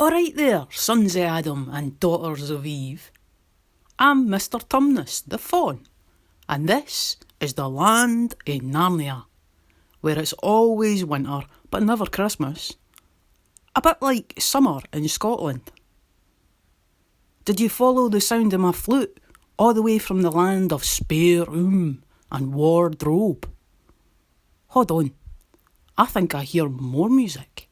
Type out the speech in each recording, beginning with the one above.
Alright there, sons of Adam and daughters of Eve. I'm Mr Tumnus the Fawn, and this is the land of Narnia, where it's always winter but never Christmas. A bit like summer in Scotland. Did you follow the sound of my flute all the way from the land of spare room and wardrobe? Hold on, I think I hear more music.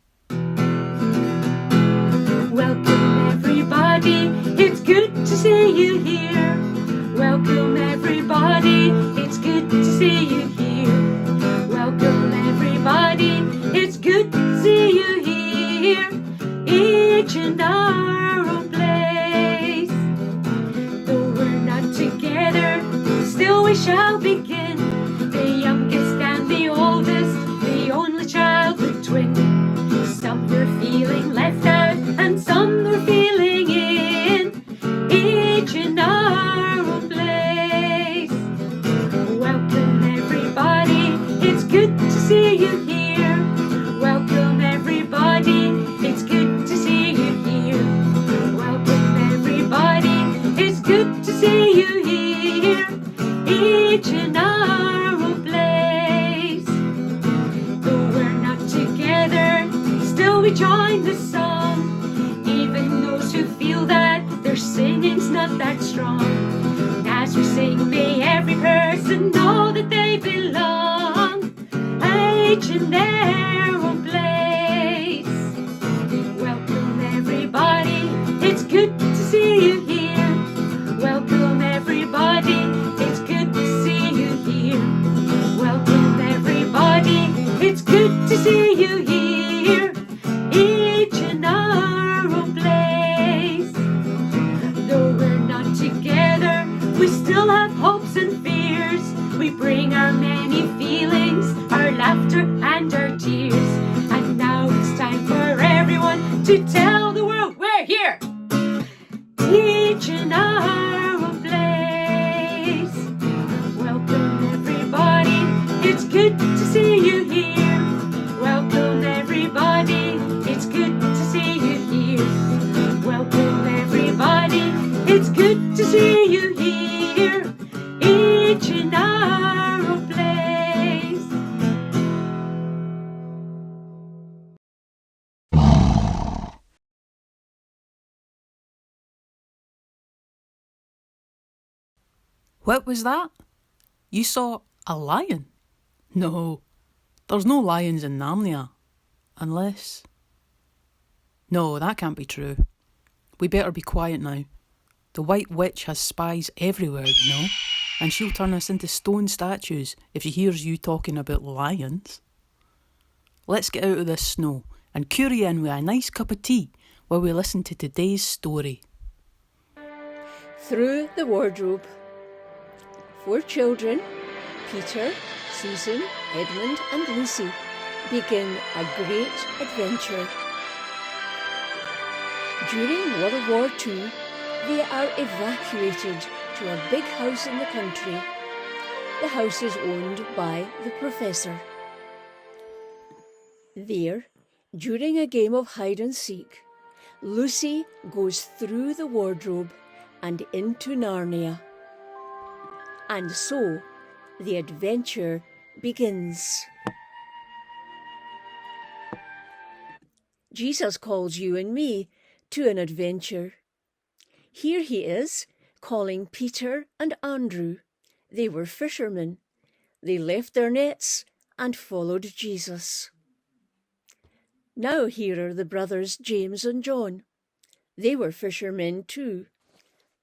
Welcome everybody, it's good to see you here. Welcome everybody, it's good to see you here. Welcome everybody, it's good to see you here. Each and our own place. Though we're not together, still we shall begin. The youngest and the oldest, the only childhood twin. Some were feeling left out and some were feeling in. Each in our own place. Welcome everybody, it's good to see you here. Welcome everybody, it's good to see you here. Welcome everybody, it's good to see you here. Each in our own place. Though we're not together, still we join the song. Even those who feel that their singing's not that strong. As we sing, may every person know that they belong. Each in their own place. Welcome everybody, it's good to see you here. Welcome everybody, it's good to see you here. Welcome everybody, it's good to see you here. Each in our own place. Though we're not together, we still have hopes and fears. We bring our many feelings, our laughter and our tears. And now it's time for everyone to tell the world we're here. Each in our own place. Welcome everybody, it's good to see you here. Welcome everybody, it's good to see you here. Welcome everybody, it's good to see you here. Each in our own place. What was that? You saw a lion? No, there's no lions in Narnia. Unless... No, that can't be true. We better be quiet now. The White Witch has spies everywhere, you know, and she'll turn us into stone statues if she hears you talking about lions. Let's get out of this snow and cure you in with a nice cup of tea while we listen to today's story. Through the Wardrobe. 4 children, Peter, Susan, Edmund and Lucy, begin a great adventure. During World War II, they are evacuated to a big house in the country. The house is owned by the professor. There, during a game of hide and seek, Lucy goes through the wardrobe and into Narnia. And so, the adventure begins. Jesus calls you and me to an adventure. Here he is, calling Peter and Andrew. They were fishermen. They left their nets and followed Jesus. Now here are the brothers James and John. They were fishermen too.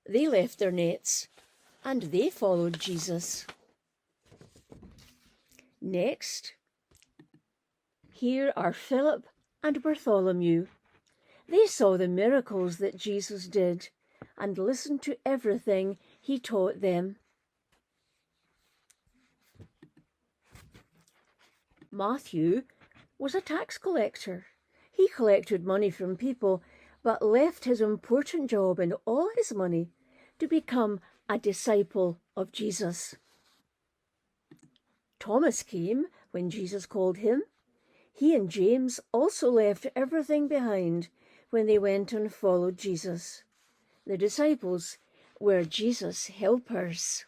They left their nets and they followed Jesus. Next, here are Philip and Bartholomew. They saw the miracles that Jesus did and listened to everything he taught them. Matthew was a tax collector. He collected money from people, but left his important job and all his money to become a disciple of Jesus. Thomas came when Jesus called him. He and James also left everything behind, when they went and followed Jesus. The disciples were Jesus' helpers.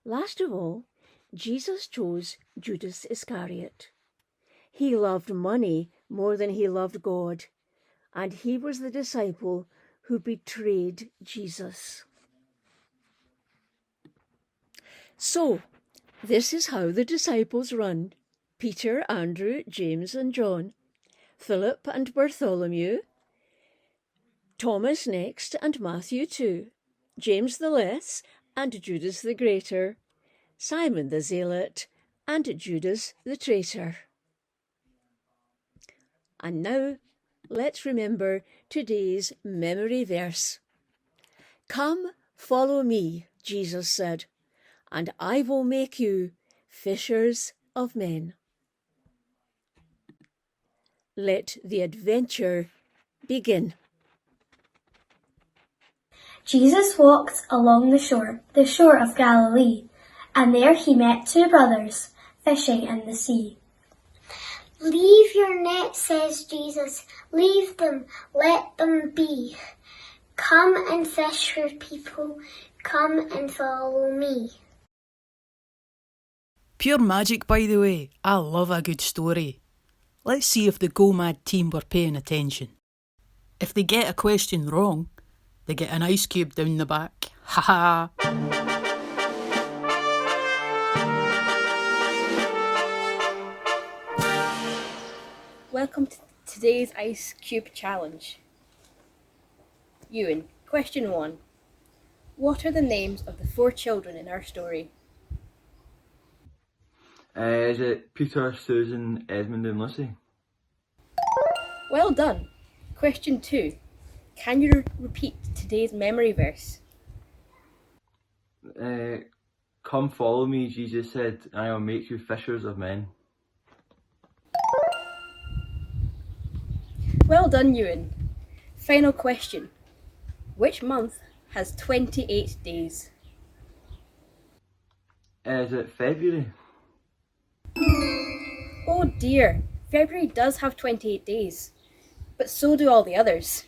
Last of all, Jesus chose Judas Iscariot. He loved money more than he loved God, and he was the disciple who betrayed Jesus. So, this is how the disciples run: Peter, Andrew, James and John, Philip and Bartholomew, Thomas next and Matthew too, James the Less and Judas the Greater, Simon the Zealot and Judas the Traitor. And now, let's remember today's memory verse. Come, follow me, Jesus said, and I will make you fishers of men. Let the adventure begin. Jesus walked along the shore of Galilee, and there he met two brothers fishing in the sea. Leave your nets, says Jesus. Leave them, let them be. Come and fish for people. Come and follow me. Pure magic, by the way. I love a good story. Let's see if the Go Mad team were paying attention. If they get a question wrong, they get an ice cube down the back. Ha ha! Welcome to today's Ice Cube Challenge. Ewan, question 1. What are the names of the 4 children in our story? Is it Peter, Susan, Edmund and Lucy? Well done. Question 2. Can you repeat today's memory verse? Come follow me, Jesus said, and I will make you fishers of men. Well done, Ewan. Final question. Which month has 28 days? Is it February? Oh dear, February does have 28 days, but so do all the others.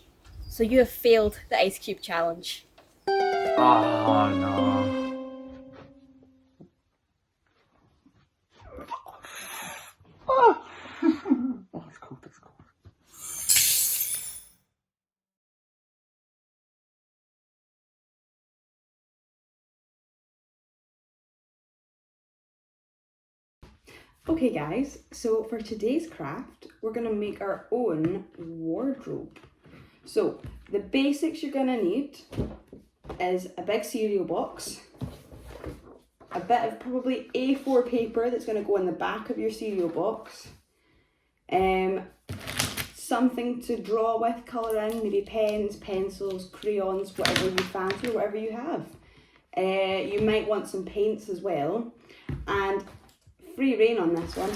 So you have failed the Ice Cube Challenge. Oh no. It's cold, it's cold. Okay guys, so for today's craft, we're going to make our own wardrobe. So the basics you're going to need is a big cereal box, a bit of probably A4 paper that's going to go in the back of your cereal box, something to draw with, colour in, maybe pens, pencils, crayons, whatever you fancy, whatever you have. You might want some paints as well, and free reign on this one.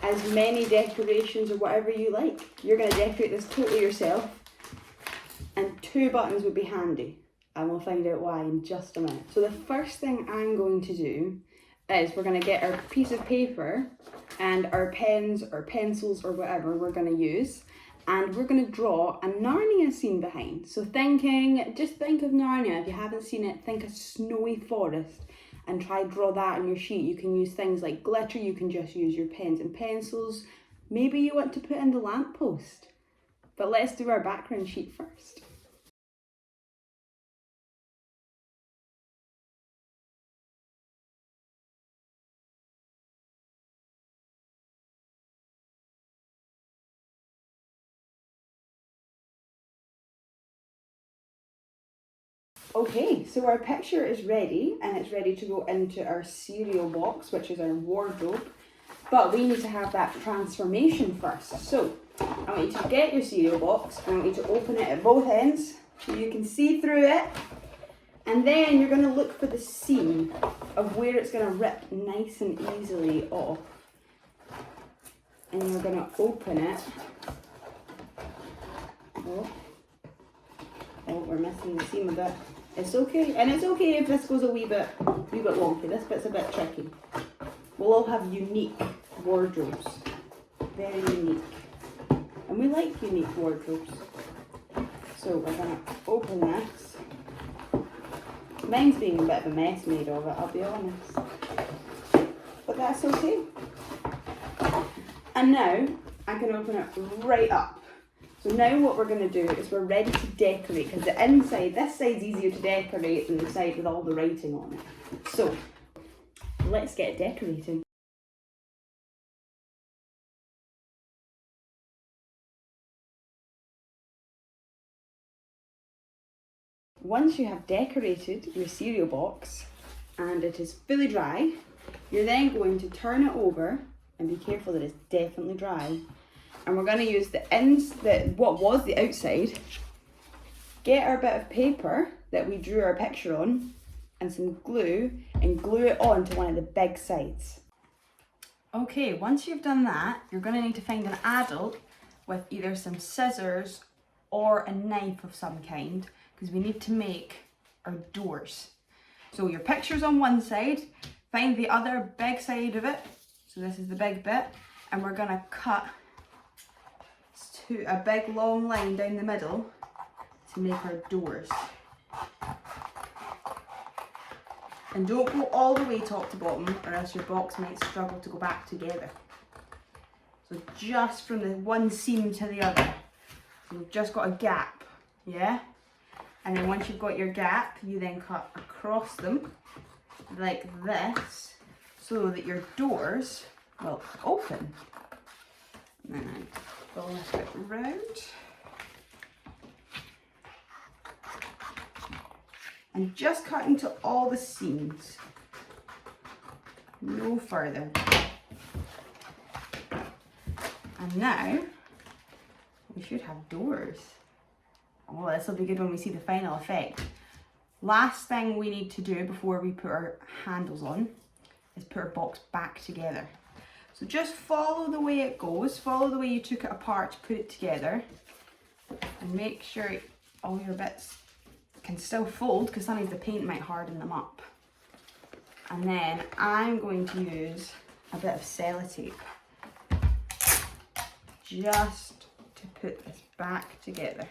As many decorations or whatever you like. You're going to decorate this totally yourself. And 2 buttons would be handy. And we'll find out why in just a minute. So the first thing I'm going to do is we're going to get our piece of paper and our pens or pencils or whatever we're going to use. And we're going to draw a Narnia scene behind. So just think of Narnia. If you haven't seen it, think a snowy forest. And try draw that on your sheet. You can use things like glitter, you can just use your pens and pencils. Maybe you want to put in the lamppost. But let's do our background sheet first. Okay, so our picture is ready and it's ready to go into our cereal box, which is our wardrobe. But we need to have that transformation first. So I want you to get your cereal box and I want you to open it at both ends so you can see through it. And then you're going to look for the seam of where it's going to rip nice and easily off. And you're going to open it. Oh, we're missing the seam a bit. It's okay, and it's okay if this goes a wee bit wonky. This bit's a bit tricky. We'll all have unique wardrobes, very unique. And And we like unique wardrobes. So we're going to open this. Mine's being a bit of a mess made of it, I'll be honest. But that's okay. And now I can open it right up. So now what we're going to do is we're ready to decorate, because the inside, this side's easier to decorate than the side with all the writing on it. So let's get decorating. Once you have decorated your cereal box and it is fully dry, you're then going to turn it over and be careful that it's definitely dry. And we're going to use what was the outside, get our bit of paper that we drew our picture on and some glue and glue it onto one of the big sides. Okay, once you've done that, you're going to need to find an adult with either some scissors or a knife of some kind, because we need to make our doors. So your picture's on one side, find the other big side of it, so this is the big bit, and we're going to cut a big long line down the middle to make our doors. And don't go all the way top to bottom, or else your box might struggle to go back together. So just from the one seam to the other. So we've just got a gap, yeah? And then once you've got your gap, you then cut across them like this, so that your doors will open. And then I pull this bit round. And just cut into all the seams, no further. And now we should have doors. Oh, this will be good when we see the final effect. Last thing we need to do before we put our handles on is put our box back together. So just follow the way it goes, follow the way you took it apart to put it together, and make sure all your bits can still fold, because sometimes the paint might harden them up. And then I'm going to use a bit of sellotape just to put this back together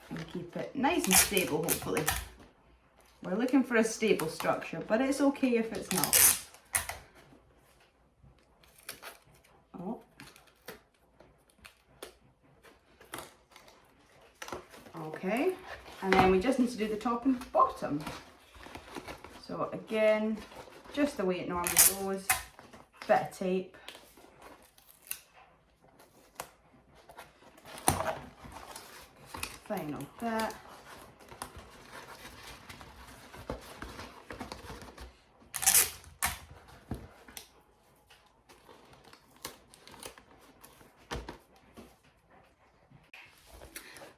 and keep it nice and stable, hopefully. We're looking for a stable structure, but it's okay if it's not. Oh. Okay. And then we just need to do the top and bottom. So again, just the way it normally goes, bit of tape. Final bit.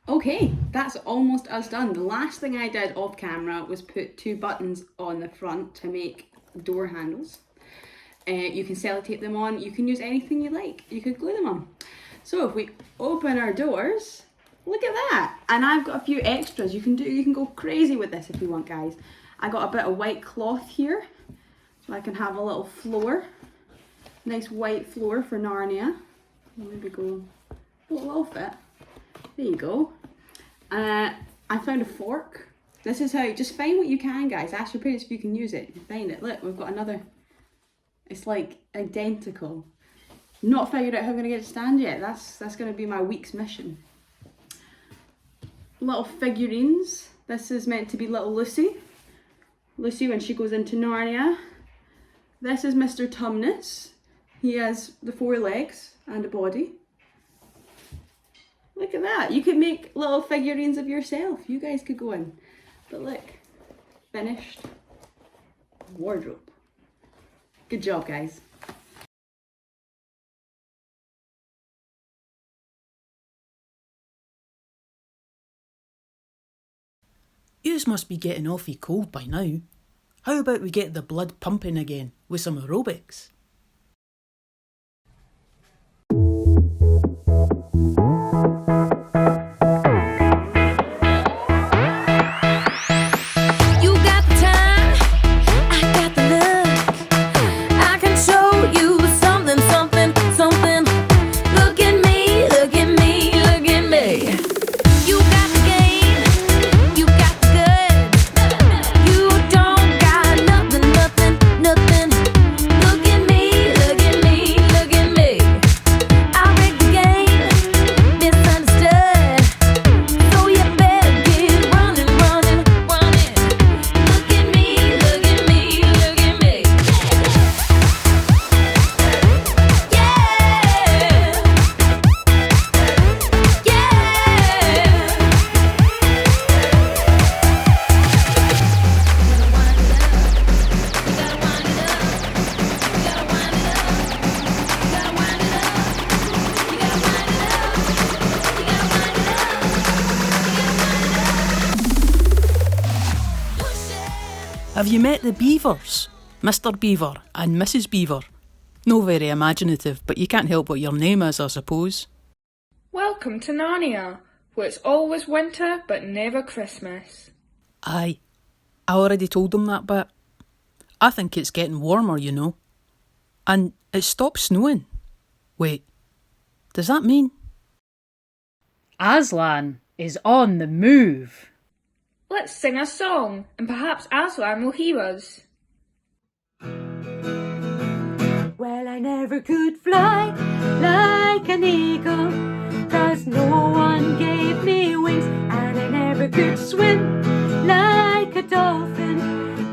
Okay, that's almost us done. The last thing I did off camera was put 2 buttons on the front to make door handles. You can sellotape them on, you can use anything you like, you could glue them on. So if we open our doors, look at that. And I've got a few extras you can go crazy with this if you want, guys. I got a bit of white cloth here, so I can have a little floor. Nice white floor for Narnia. Maybe go a little fit. There you go. I found a fork. This is how, just find what you can, guys. Ask your parents if you can use it. Find it. Look, we've got another. It's like identical. Not figured out how I'm going to get it to stand yet. That's going to be my week's mission. Little figurines. This is meant to be little Lucy. Lucy when she goes into Narnia. This is Mr Tumnus. He has the 4 legs and a body. Look at that. You could make little figurines of yourself. You guys could go in. But look, finished wardrobe. Good job, guys. Yous must be getting awfully cold by now. How about we get the blood pumping again with some aerobics? I can show you something, something, something. Look at me, Have you met the Beavers? Mr Beaver and Mrs Beaver. No very imaginative, but you can't help what your name is, I suppose. Welcome to Narnia, where it's always winter but never Christmas. Aye, I already told them that bit. I think it's getting warmer, you know. And it stopped snowing. Wait, does that mean? Aslan is on the move. Let's sing a song, and perhaps Aslan will hear us. Well, I never could fly like an eagle, 'cause no one gave me wings. And I never could swim like a dolphin,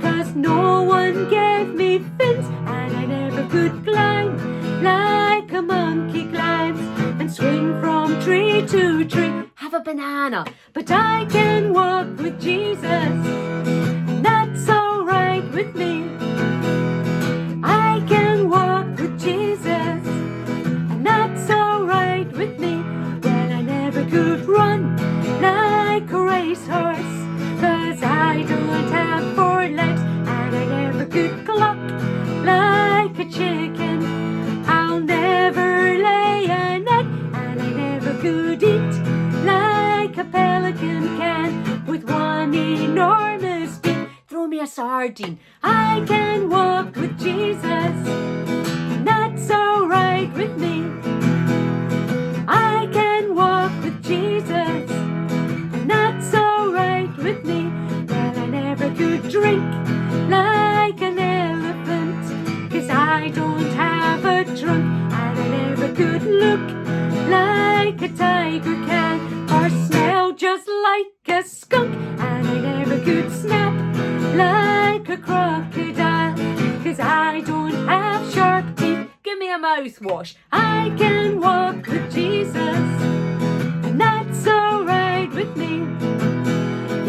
'cause no one gave me fins. And I never could climb like a monkey climbs, and swing from tree to tree. Have a banana, but I can walk with Jesus, and that's all right with me. I can walk with Jesus, and that's all right with me. Well, I never could run like a racehorse, 'cause I don't have 4 legs. And I never could cluck like a chicken. I'll never lay an egg. And I never could eat like a pelican can, with one enormous beak. Throw me a sardine, I can walk with Jesus, and that's all right with me. I can walk with Jesus, and that's all right with me. Well, I never could drink like an elephant, 'cause I don't have a trunk. And I never could look like a tiger can, or smell just like a skunk. And I never could snap like a crocodile, 'cause I don't have sharp teeth. Give me a mouthwash. I can walk with Jesus, and that's all right with me.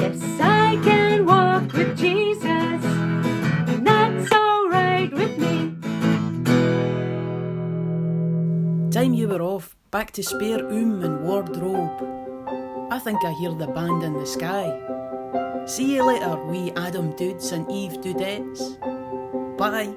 Yes, I can walk with Jesus, and that's all right with me. Time you were off, back to spare room and wardrobe. I think I hear the band in the sky. See you later, wee Adam Dudes and Eve Dudettes. Bye.